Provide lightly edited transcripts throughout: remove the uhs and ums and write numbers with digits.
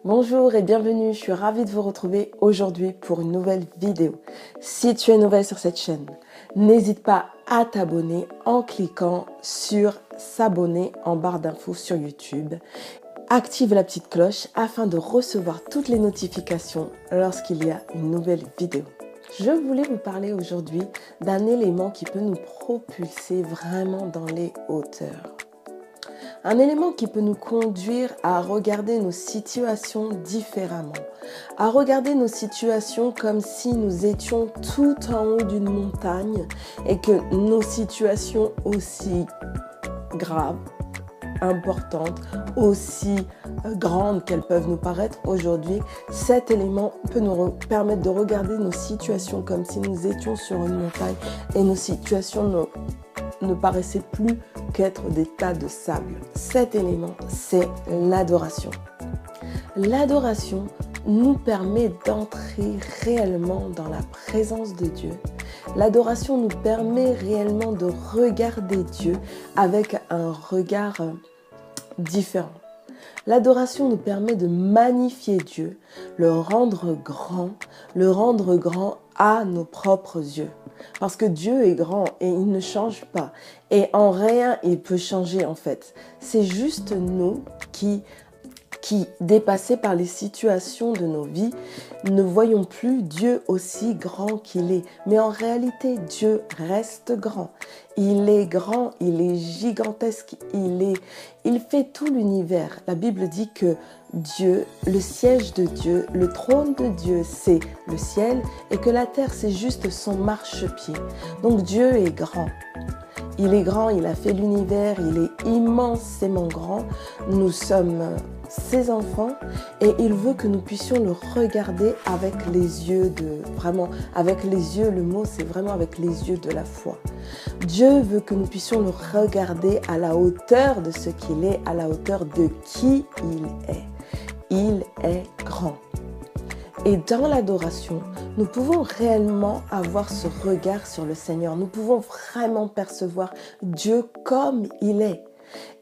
Bonjour et bienvenue, je suis ravie de vous retrouver aujourd'hui pour une nouvelle vidéo. Si tu es nouvelle sur cette chaîne, n'hésite pas à t'abonner en cliquant sur s'abonner en barre d'infos sur YouTube. Active la petite cloche afin de recevoir toutes les notifications lorsqu'il y a une nouvelle vidéo. Je voulais vous parler aujourd'hui d'un élément qui peut nous propulser vraiment dans les hauteurs. Un élément qui peut nous conduire à regarder nos situations différemment, à regarder nos situations comme si nous étions tout en haut d'une montagne et que nos situations aussi graves, importantes, aussi grandes qu'elles peuvent nous paraître aujourd'hui, cet élément peut nous permettre de regarder nos situations comme si nous étions sur une montagne et nos situations ne paraissaient plus qu'être des tas de sable. Cet élément, c'est l'adoration. L'adoration nous permet d'entrer réellement dans la présence de Dieu. L'adoration nous permet réellement de regarder Dieu avec un regard différent. L'adoration nous permet de magnifier Dieu, le rendre grand à nos propres yeux. Parce que Dieu est grand et il ne change pas. Et en rien il peut changer en fait. C'est juste nous qui dépassés par les situations de nos vies, ne voyons plus Dieu aussi grand qu'il est. Mais en réalité, Dieu reste grand. Il est grand, il est gigantesque, il fait tout l'univers. La Bible dit que Dieu, le siège de Dieu, le trône de Dieu, c'est le ciel et que la terre, c'est juste son marchepied. Donc Dieu est grand. Il est grand, il a fait l'univers, il est immensément grand. Nous sommes ses enfants et il veut que nous puissions le regarder avec les yeux le mot c'est vraiment avec les yeux de la foi. Dieu veut que nous puissions le regarder à la hauteur de ce qu'il est, à la hauteur de qui il est. Il est grand. Et dans l'adoration, nous pouvons réellement avoir ce regard sur le Seigneur. Nous pouvons vraiment percevoir Dieu comme il est.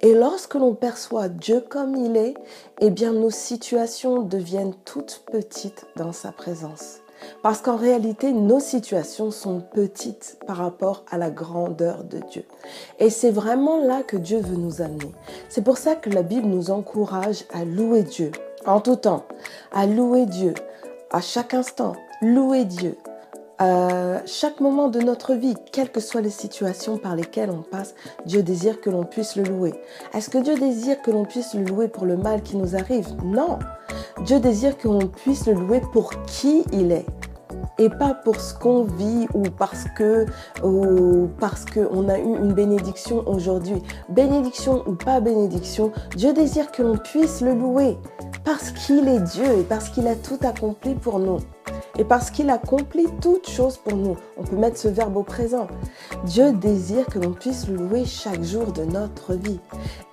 Et lorsque l'on perçoit Dieu comme il est, eh bien nos situations deviennent toutes petites dans sa présence. Parce qu'en réalité, nos situations sont petites par rapport à la grandeur de Dieu. Et c'est vraiment là que Dieu veut nous amener. C'est pour ça que la Bible nous encourage à louer Dieu en tout temps, à louer Dieu à chaque instant, louer Dieu. Chaque moment de notre vie, quelles que soient les situations par lesquelles on passe, Dieu désire que l'on puisse le louer. Est-ce que Dieu désire que l'on puisse le louer pour le mal qui nous arrive? Non. Dieu désire que l'on puisse le louer pour qui il est. Et pas pour ce qu'on vit ou parce qu'on a eu une bénédiction aujourd'hui. Bénédiction ou pas bénédiction, Dieu désire que l'on puisse le louer parce qu'il est Dieu et parce qu'il a tout accompli pour nous. Et parce qu'il accomplit toutes choses pour nous. On peut mettre ce verbe au présent. Dieu désire que l'on puisse le louer chaque jour de notre vie.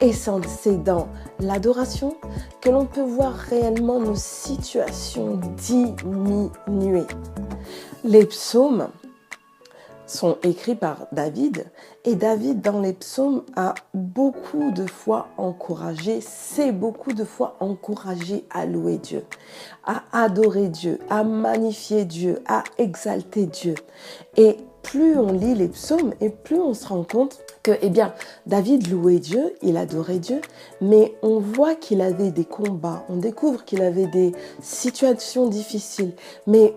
Et c'est dans l'adoration que l'on peut voir réellement nos situations diminuer. Les psaumes sont écrits par David et David dans les psaumes a beaucoup de fois s'est beaucoup de fois encouragé à louer Dieu, à adorer Dieu, à magnifier Dieu, à exalter Dieu. Et plus on lit les psaumes et plus on se rend compte que, David louait Dieu, il adorait Dieu, mais on voit qu'il avait des combats, on découvre qu'il avait des situations difficiles, mais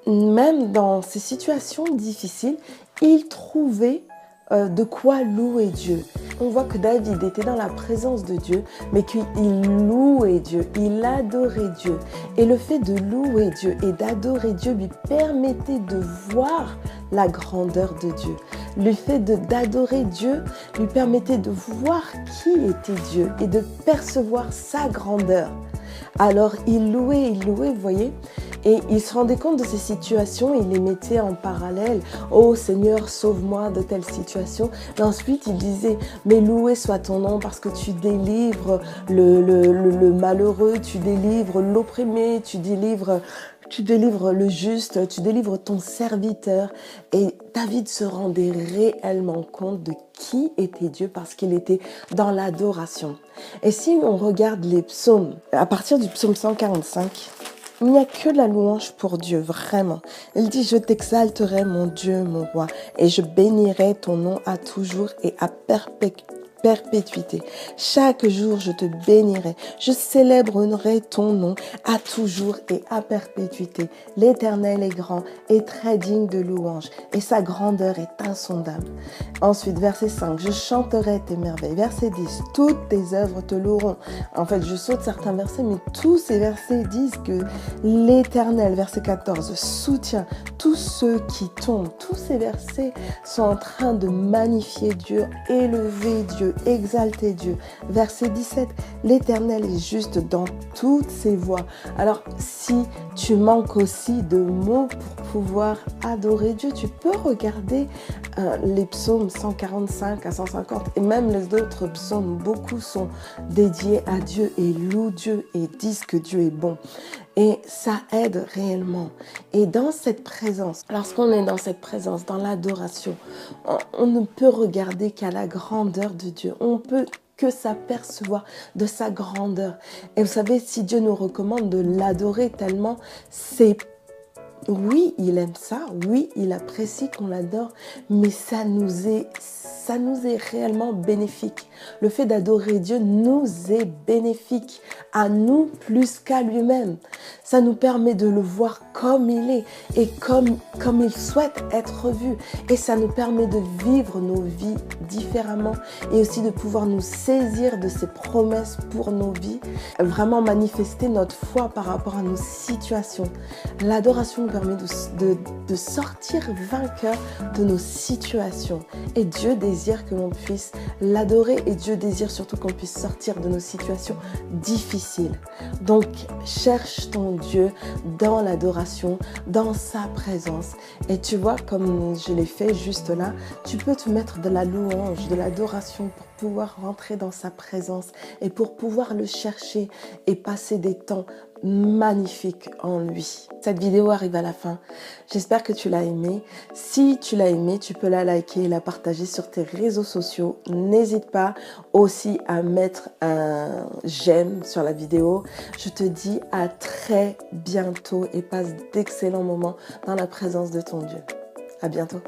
même dans ces situations difficiles, il trouvait de quoi louer Dieu. On voit que David était dans la présence de Dieu, mais qu'il louait Dieu, il adorait Dieu. Et le fait de louer Dieu et d'adorer Dieu lui permettait de voir la grandeur de Dieu. Le fait d'adorer Dieu lui permettait de voir qui était Dieu et de percevoir sa grandeur. Alors il louait, vous voyez, et il se rendait compte de ces situations, il les mettait en parallèle. « Oh Seigneur, sauve-moi de telle situation. » Et ensuite il disait « Mais loué soit ton nom parce que tu délivres le malheureux, tu délivres l'opprimé, tu délivres Tu délivres le juste, tu délivres ton serviteur. Et David se rendait réellement compte de qui était Dieu parce qu'il était dans l'adoration. Et si on regarde les psaumes, à partir du psaume 145, il n'y a que la louange pour Dieu, vraiment. Il dit, je t'exalterai, mon Dieu, mon roi, et je bénirai ton nom à toujours et à perpétuité. Chaque jour, je te bénirai. Je célébrerai ton nom à toujours et à perpétuité. L'Éternel est grand et très digne de louange et sa grandeur est insondable. Ensuite, verset 5, je chanterai tes merveilles. Verset 10, toutes tes œuvres te loueront. En fait, je saute certains versets, mais tous ces versets disent que l'Éternel, verset 14, soutient tous ceux qui tombent. Tous ces versets sont en train de magnifier Dieu, élever Dieu, exalter Dieu. Verset 17, l'Éternel est juste dans toutes ses voies. Alors, si tu manques aussi de mots pour pouvoir adorer Dieu, tu peux regarder les psaumes 145 à 150 et même les autres psaumes. Beaucoup sont dédiés à Dieu et louent Dieu et disent que Dieu est bon. Et ça aide réellement. Et dans cette présence, lorsqu'on est dans cette présence, dans l'adoration, on ne peut regarder qu'à la grandeur de Dieu. On peut que s'apercevoir de sa grandeur. Et vous savez, si Dieu nous recommande de l'adorer tellement, c'est oui, il aime ça, oui, il apprécie qu'on l'adore, mais ça nous est réellement bénéfique. Le fait d'adorer Dieu nous est bénéfique, à nous plus qu'à lui-même. Ça nous permet de le voir comme il est et comme il souhaite être vu. Et ça nous permet de vivre nos vies différemment et aussi de pouvoir nous saisir de ses promesses pour nos vies, vraiment manifester notre foi par rapport à nos situations. L'adoration nous permet de sortir vainqueur de nos situations. Et Dieu désire que l'on puisse l'adorer et Dieu désire surtout qu'on puisse sortir de nos situations difficiles. Donc, cherche ton Dieu dans l'adoration, dans sa présence. Et tu vois, comme je l'ai fait juste là, tu peux te mettre de la louange, de l'adoration pour pouvoir rentrer dans sa présence et pour pouvoir le chercher et passer des temps magnifiques en lui. Cette vidéo arrive à la fin. J'espère que tu l'as aimée. Si tu l'as aimée, tu peux la liker et la partager sur tes réseaux sociaux. N'hésite pas aussi à mettre un j'aime sur la vidéo. Je te dis à très bientôt et passe d'excellents moments dans la présence de ton Dieu. À bientôt.